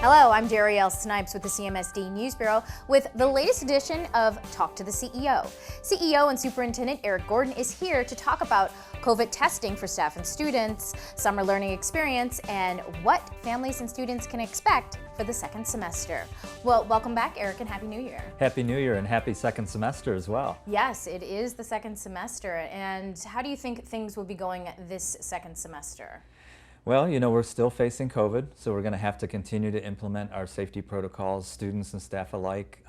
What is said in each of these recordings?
Hello, I'm Darielle Snipes with the CMSD News Bureau with the latest edition of Talk to the CEO. CEO and Superintendent Eric Gordon is here to talk about COVID testing for staff and students, summer learning experience, and what families and students can expect for the second semester. Well, welcome back, Eric, and Happy New Year. Happy New Year and happy second semester as well. Yes, it is the second semester. And how do you think things will be going this second semester? Well, we're still facing COVID, so we're going to have to continue to implement our safety protocols, students and staff alike.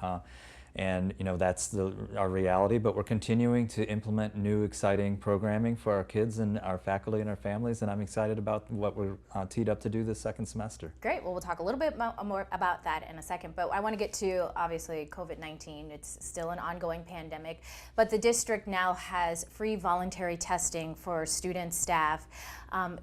And that's our reality, but we're continuing to implement new exciting programming for our kids and our faculty and our families, and I'm excited about what we're teed up to do this second semester. Great. Well, we'll talk a little bit more about that in a second, but I want to get to, obviously, COVID-19. It's still an ongoing pandemic, but the district now has free voluntary testing for students, staff.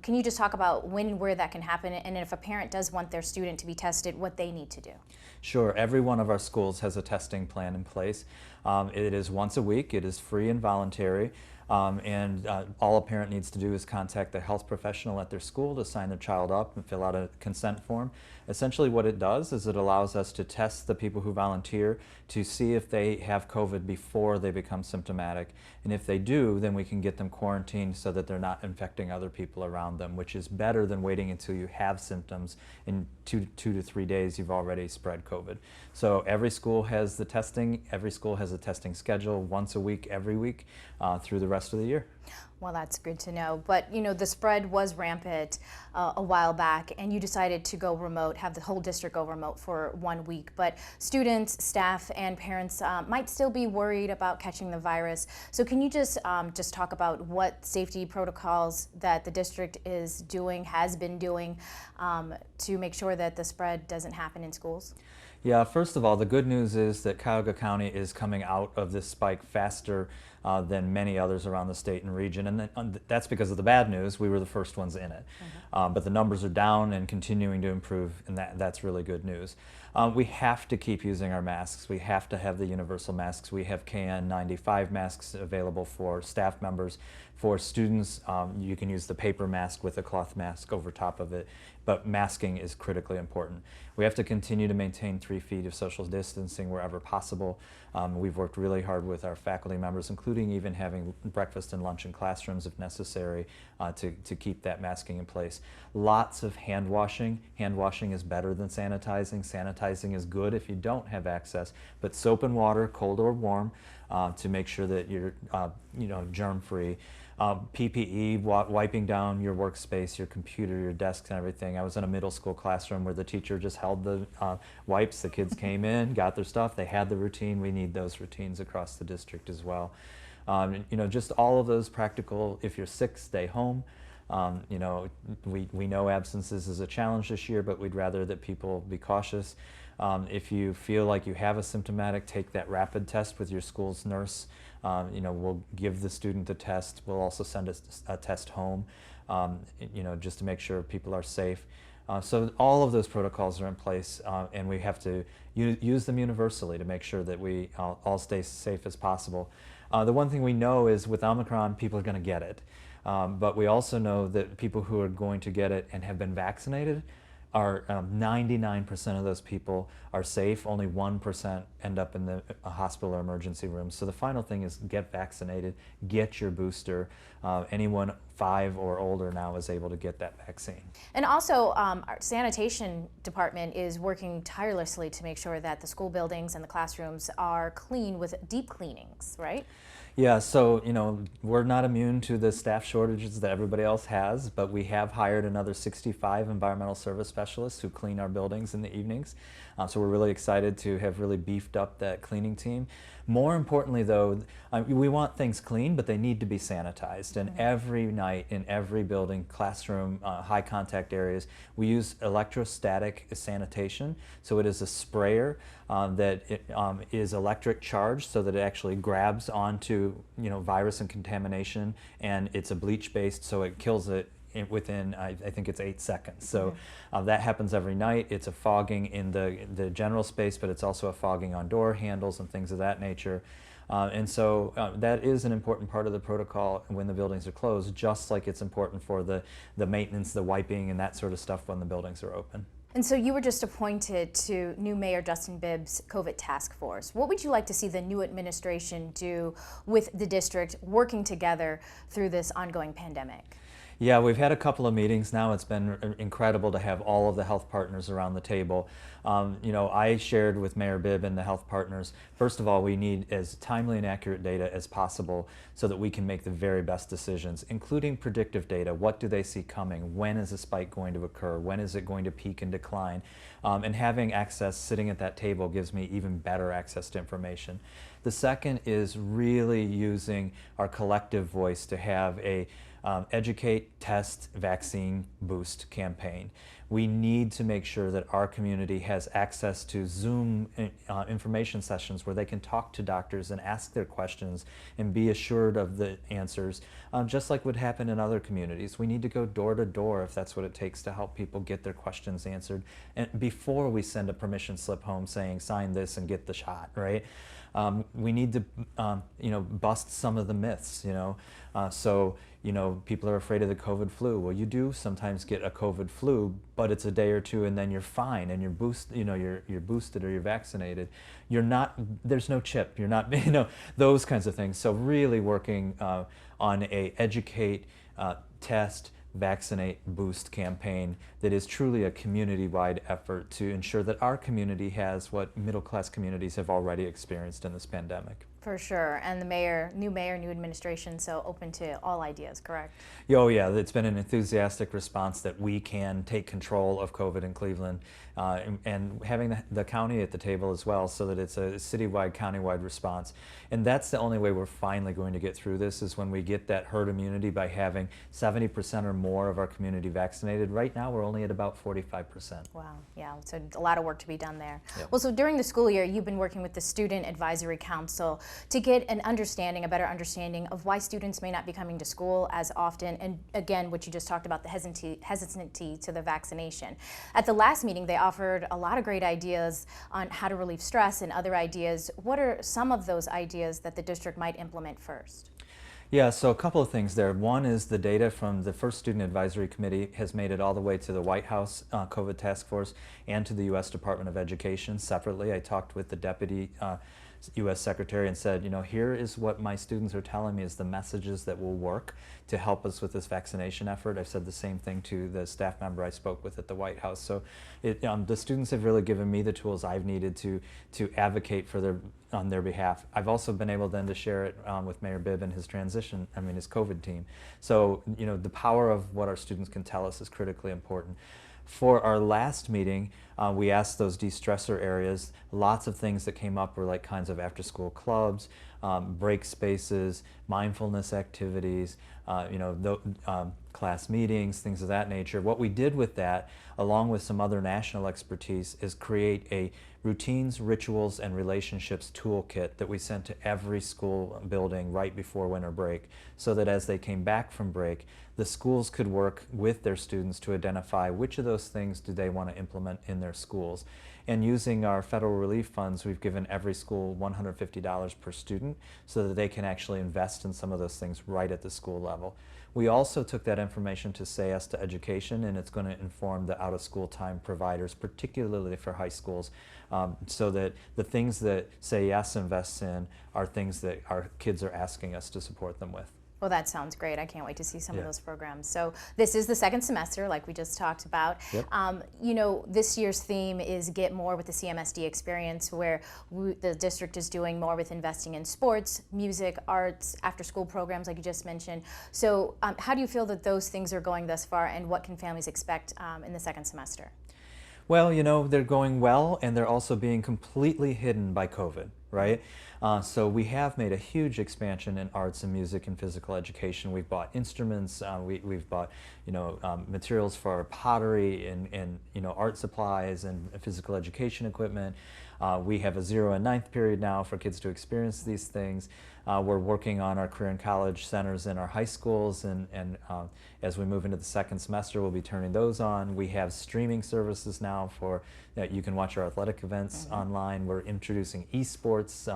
Can you just talk about where that can happen, and if a parent does want their student to be tested, what they need to do? Sure. Every one of our schools has a testing plan in place. It is once a week. It is free and voluntary. And all a parent needs to do is contact the health professional at their school to sign their child up and fill out a consent form. Essentially what it does is it allows us to test the people who volunteer to see if they have COVID before they become symptomatic. And if they do, then we can get them quarantined so that they're not infecting other people around them, which is better than waiting until you have symptoms. In two to 3 days you've already spread COVID. So every school has the testing, every school has a testing schedule once a week, every week through the rest of the year. Well, that's good to know. But, the spread was rampant a while back, and you decided to go remote, have the whole district go remote for 1 week. But students, staff, and parents might still be worried about catching the virus. So can you just talk about what safety protocols that the district is doing, has been doing, to make sure that the spread doesn't happen in schools? Yeah, first of all, the good news is that Cuyahoga County is coming out of this spike faster than many others around the state and region, and that's because of the bad news. We were the first ones in it. But the numbers are down and continuing to improve, and that's really good news. We have to keep using our masks. We have to have the universal masks. We have KN95 masks available for staff members. For students, you can use the paper mask with a cloth mask over top of it, but masking is critically important. We have to continue to maintain 3 feet of social distancing wherever possible. We've worked really hard with our faculty members, including even having breakfast and lunch in classrooms if necessary, to keep that masking in place. Lots of hand washing. Hand washing is better than sanitizing. Sanitizing is good if you don't have access, but soap and water, cold or warm, to make sure that you're germ-free. PPE, wiping down your workspace, your computer, your desks and everything. I was in a middle school classroom where the teacher just held the wipes. The kids came in, got their stuff, they had the routine. We need those routines across the district as well. Just all of those practical, if you're sick, stay home. We know absences is a challenge this year, but we'd rather that people be cautious. If you feel like you have a symptomatic, take that rapid test with your school's nurse. We'll give the student the test. We'll also send a test home, just to make sure people are safe. So all of those protocols are in place, and we have to use them universally to make sure that we all stay safe as possible. The one thing we know is with Omicron, people are going to get it. But we also know that people who are going to get it and have been vaccinated are 99% of those people are safe. Only 1% end up in the hospital or emergency room. So the final thing is get vaccinated, get your booster. Anyone 5 or older now is able to get that vaccine. And also, our sanitation department is working tirelessly to make sure that the school buildings and the classrooms are clean with deep cleanings, right? Yeah, so we're not immune to the staff shortages that everybody else has, but we have hired another 65 environmental service specialists who clean our buildings in the evenings. So we're really excited to have really beefed up that cleaning team. More importantly though, we want things clean, but they need to be sanitized. And every night in every building, classroom, high contact areas, we use electrostatic sanitation. So it is a sprayer that is electric charged so that it actually grabs onto virus and contamination, and it's a bleach based, so it kills it within, I think it's 8 seconds. So that happens every night. It's a fogging in the general space, but it's also a fogging on door handles and things of that nature. And so that is an important part of the protocol when the buildings are closed, just like it's important for the maintenance, the wiping, and that sort of stuff when the buildings are open. And so you were just appointed to new Mayor Justin Bibb's COVID task force. What would you like to see the new administration do with the district working together through this ongoing pandemic? Yeah, we've had a couple of meetings now. It's been incredible to have all of the health partners around the table. I shared with Mayor Bibb and the health partners, first of all, we need as timely and accurate data as possible so that we can make the very best decisions, including predictive data. What do they see coming? When is a spike going to occur? When is it going to peak and decline? And having access, sitting at that table, gives me even better access to information. The second is really using our collective voice to have a educate, test, vaccine, boost campaign. We need to make sure that our community has access to Zoom information sessions where they can talk to doctors and ask their questions and be assured of the answers, just like would happen in other communities. We need to go door to door if that's what it takes to help people get their questions answered, and before we send a permission slip home saying sign this and get the shot, right? We need to bust some of the myths, people are afraid of the COVID flu. Well, you do sometimes get a COVID flu, but it's a day or two and then you're fine and you're boosted or you're vaccinated. There's no chip, you're not, those kinds of things. So really working on a educate, test, vaccinate, boost campaign that is truly a community-wide effort to ensure that our community has what middle-class communities have already experienced in this pandemic. For sure, and new mayor, new administration, so open to all ideas, correct? Oh yeah, it's been an enthusiastic response that we can take control of COVID in Cleveland, and having the county at the table as well, so that it's a citywide, countywide response. And that's the only way we're finally going to get through this, is when we get that herd immunity by having 70% or more of our community vaccinated. Right now we're only at about 45%. Wow, yeah, so a lot of work to be done there. Yep. Well, so during the school year, you've been working with the Student Advisory Council to get a better understanding of why students may not be coming to school as often, and again, what you just talked about, the hesitancy to the vaccination. At the last meeting, they offered a lot of great ideas on how to relieve stress and other ideas. What are some of those ideas that the district might implement first? Yeah, so a couple of things there. One is the data from the first Student Advisory Committee has made it all the way to the White House COVID Task Force and to the U.S. Department of Education separately. I talked with the Deputy U.S. Secretary and said, here is what my students are telling me is the messages that will work to help us with this vaccination effort. I've said the same thing to the staff member I spoke with at the White House. So the students have really given me the tools I've needed to advocate for on their behalf. I've also been able then to share it with Mayor Bibb and his his COVID team. So, the power of what our students can tell us is critically important. For our last meeting, we asked those de-stressor areas. Lots of things that came up were like kinds of after-school clubs, break spaces, mindfulness activities, class meetings, things of that nature. What we did with that, along with some other national expertise, is create a routines, rituals, and relationships toolkit that we sent to every school building right before winter break, so that as they came back from break, the schools could work with their students to identify which of those things do they want to implement in their schools. And using our federal relief funds, we've given every school $150 per student so that they can actually invest in some of those things right at the school level. We also took that information to Say Yes to Education, and it's going to inform the out-of-school time providers, particularly for high schools, so that the things that Say Yes invests in are things that our kids are asking us to support them with. Well, that sounds great. I can't wait to see some of Yeah. those programs. So this is the second semester, like we just talked about. Yep. This year's theme is Get More with the CMSD Experience, where the district is doing more with investing in sports, music, arts, after-school programs like you just mentioned. So how do you feel that those things are going thus far, and what can families expect in the second semester? Well, they're going well, and they're also being completely hidden by COVID, right? So we have made a huge expansion in arts and music and physical education. We've bought instruments, we've bought materials for pottery and art supplies and physical education equipment. We have a 0 and 9th period now for kids to experience these things. We're working on our career and college centers in our high schools, and as we move into the second semester, we'll be turning those on. We have streaming services now for you can watch our athletic events online. We're introducing esports.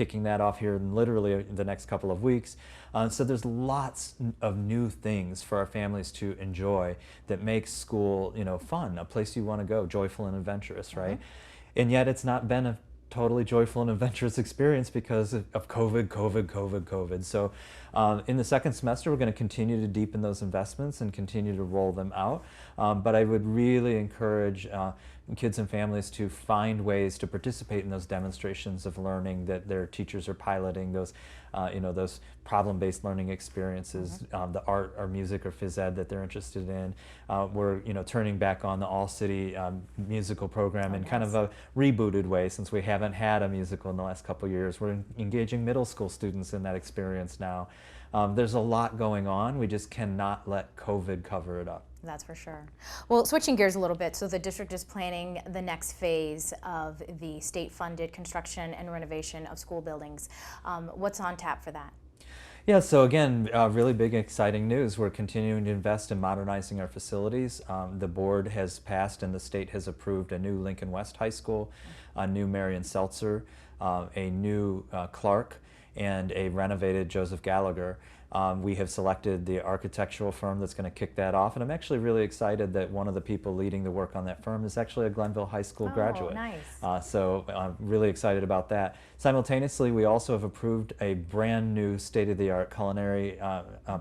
kicking that off here in literally the next couple of weeks. So there's lots of new things for our families to enjoy that makes school, fun, a place you want to go, joyful and adventurous, right? And yet it's not been a totally joyful and adventurous experience because of COVID. So in the second semester, we're going to continue to deepen those investments and continue to roll them out. But I would really encourage kids and families to find ways to participate in those demonstrations of learning that their teachers are piloting, those those problem-based learning experiences, the art or music or phys ed that they're interested in. We're turning back on the all-city musical program in kind of a rebooted way, since we haven't had a musical in the last couple of years. We're engaging middle school students in that experience now. There's a lot going on. We just cannot let COVID cover it up. That's for sure. Well, switching gears a little bit, so the district is planning the next phase of the state-funded construction and renovation of school buildings. What's on tap for that? Yeah, so again, really big, exciting news. We're continuing to invest in modernizing our facilities. The board has passed and the state has approved a new Lincoln West High School, a new Marion Seltzer, a new Clark, and a renovated Joseph Gallagher. We have selected the architectural firm that's going to kick that off, and I'm actually really excited that one of the people leading the work on that firm is actually a Glenville High School graduate. Nice. So I'm really excited about that. Simultaneously, we also have approved a brand new state-of-the-art culinary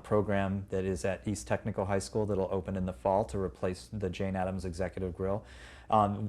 program that is at East Technical High School that will open in the fall to replace the Jane Addams Executive Grill.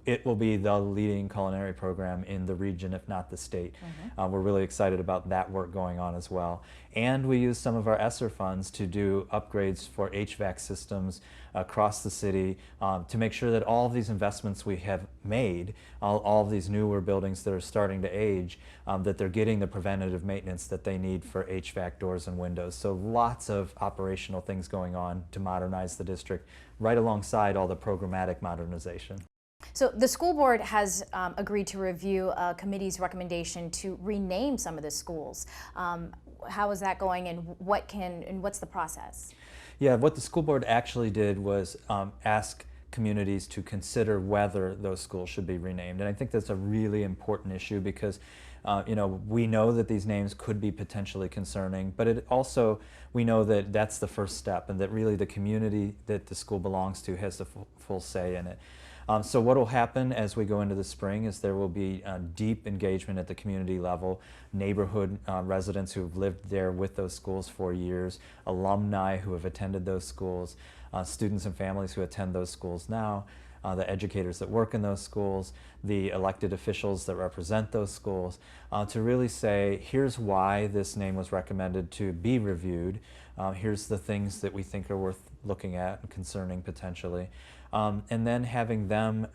It will be the leading culinary program in the region, if not the state. We're really excited about that work going on as well. And we use some of our ESSER funds to do upgrades for HVAC systems across the city to make sure that all of these investments we have made, all of these newer buildings that are starting to age, that they're getting the preventative maintenance that they need for HVAC doors and windows. So lots of operational things going on to modernize the district right alongside all the programmatic modernization. So the school board has agreed to review a committee's recommendation to rename some of the schools. How is that going, and what's the process? Yeah, what the school board actually did was ask communities to consider whether those schools should be renamed. And I think that's a really important issue because we know that these names could be potentially concerning, but it also, we know that that's the first step and that really the community that the school belongs to has the full say in it. So what will happen as we go into the spring is there will be deep engagement at the community level, neighborhood residents who have lived there with those schools for years, alumni who have attended those schools, students and families who attend those schools now, the educators that work in those schools, the elected officials that represent those schools, to really say, here's why this name was recommended to be reviewed, here's the things that we think are worth looking at and concerning potentially, and then having them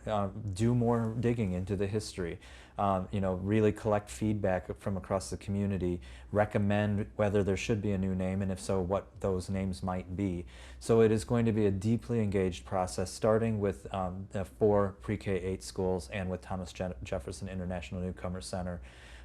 do more digging into the history, really collect feedback from across the community, recommend whether there should be a new name, and if so, what those names might be. So it is going to be a deeply engaged process, starting with the 4 pre-K-8 schools and with Thomas Jefferson International Newcomer Center.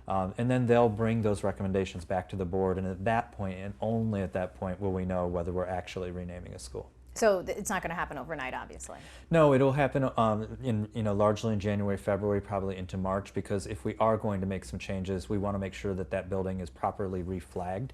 And then they'll bring those recommendations back to the board, and at that point, and only at that point, will we know whether we're actually renaming a school. So it's not going to happen overnight, obviously. No, it'll happen largely in January, February, probably into March, because if we are going to make some changes, we want to make sure that that building is properly reflagged,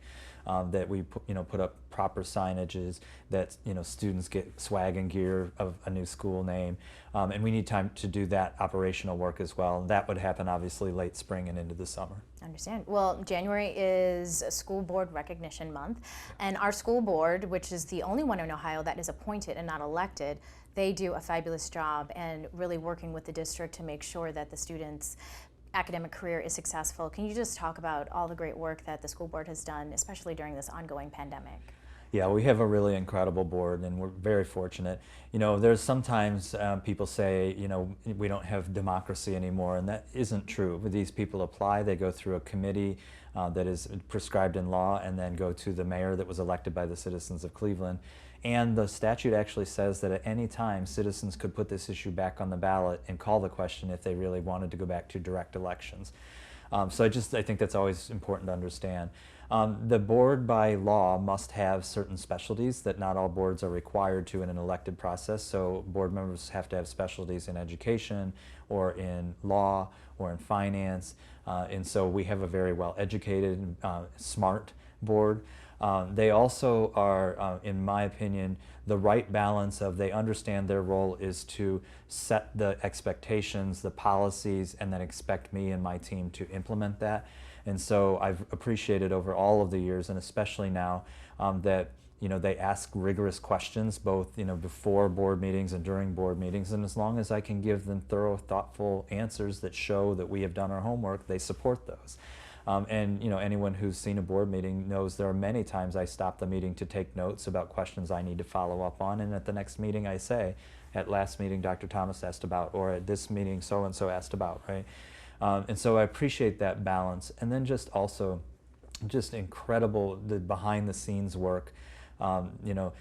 that we put up proper signages, that students get swag and gear of a new school name, and we need time to do that operational work as well. And that would happen obviously late spring and into the summer. I understand. Well, January is School Board Recognition Month, and our school board, which is the only one in Ohio that is appointed and not elected, they do a fabulous job and really working with the district to make sure that the students' academic career is successful. Can you just talk about all the great work that the school board has done, especially during this ongoing pandemic? Yeah, we have a really incredible board, and we're very fortunate. There's sometimes people say, we don't have democracy anymore, and that isn't true. These people apply, they go through a committee that is prescribed in law, and then go to the mayor that was elected by the citizens of Cleveland. And the statute actually says that at any time, citizens could put this issue back on the ballot and call the question if they really wanted to go back to direct elections. So I think that's always important to understand. The board by law must have certain specialties that not all boards are required to in an elected process. So board members have to have specialties in education or in law or in finance. And so we have a very well educated, smart board. They also are, in my opinion, the right balance of they understand their role is to set the expectations, the policies, and then expect me and my team to implement that. And so I've appreciated over all of the years, and especially now, that they ask rigorous questions both before board meetings and during board meetings, and as long as I can give them thorough, thoughtful answers that show that we have done our homework, they support those. And anyone who's seen a board meeting knows there are many times I stop the meeting to take notes about questions I need to follow up on, and at the next meeting I say, at last meeting Dr. Thomas asked about, or at this meeting so-and-so asked about, right? And so I appreciate that balance. And then just also, just incredible the behind the scenes work. The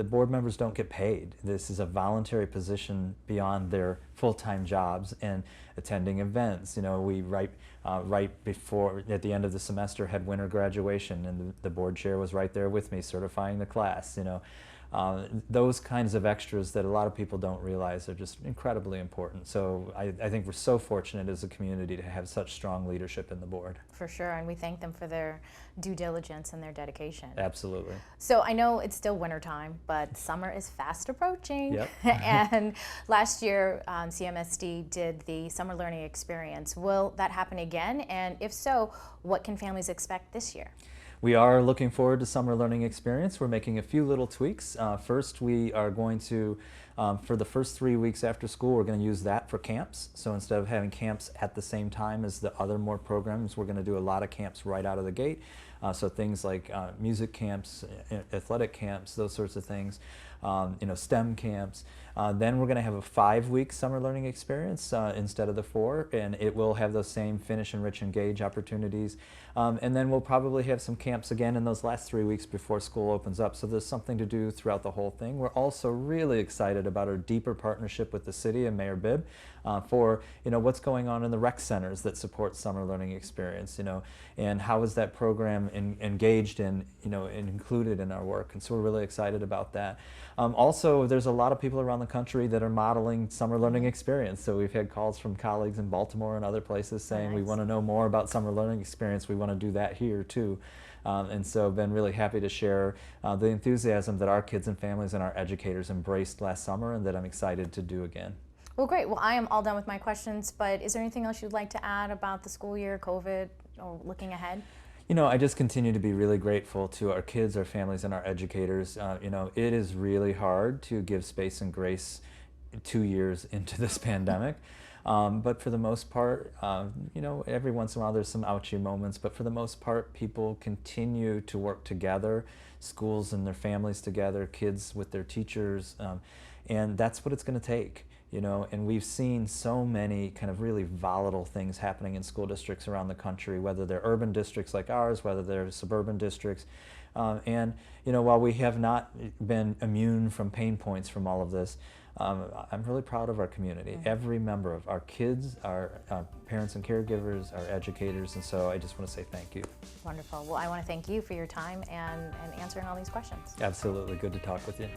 board members don't get paid. This is a voluntary position beyond their full-time jobs, and attending events. We right before, at the end of the semester, had winter graduation, and the board chair was right there with me certifying the class. Those kinds of extras that a lot of people don't realize are just incredibly important. So I think we're so fortunate as a community to have such strong leadership in the board. For sure, and we thank them for their due diligence and their dedication. Absolutely. So I know it's still wintertime, but summer is fast approaching. Yep. And last year, CMSD did the summer learning experience. Will that happen again? And if so, what can families expect this year? We are looking forward to summer learning experience. We're making a few little tweaks. First, we are going to, for the first 3 weeks after school, we're going to use that for camps. So instead of having camps at the same time as the other more programs, we're going to do a lot of camps right out of the gate. So things like music camps, athletic camps, those sorts of things, STEM camps. Then we're going to have a 5-week summer learning experience instead of the 4, and it will have those same finish, enrich, engage opportunities. And then we'll probably have some camps again in those last 3 weeks before school opens up. So there's something to do throughout the whole thing. We're also really excited about our deeper partnership with the city and Mayor Bibb for what's going on in the rec centers that support summer learning experience. And how is that program engaged in and included in our work. And so we're really excited about that. Also, there's a lot of people around the country that are modeling summer learning experience. So we've had calls from colleagues in Baltimore and other places saying, nice. We want to know more about summer learning experience. We want to do that here too. And so I've been really happy to share the enthusiasm that our kids and families and our educators embraced last summer, and that I'm excited to do again. Well, great. Well, I am all done with my questions, but is there anything else you'd like to add about the school year, COVID, or looking ahead? I just continue to be really grateful to our kids, our families, and our educators. It is really hard to give space and grace 2 years into this pandemic. But for the most part, every once in a while there's some ouchy moments, but for the most part, people continue to work together, schools and their families together, kids with their teachers, and that's what it's going to take. And we've seen so many kind of really volatile things happening in school districts around the country, whether they're urban districts like ours, whether they're suburban districts. And while we have not been immune from pain points from all of this, I'm really proud of our community. Mm-hmm. Every member of our kids, our parents and caregivers, our educators, and so I just want to say thank you. Wonderful. Well, I want to thank you for your time and answering all these questions. Absolutely. Good to talk with you.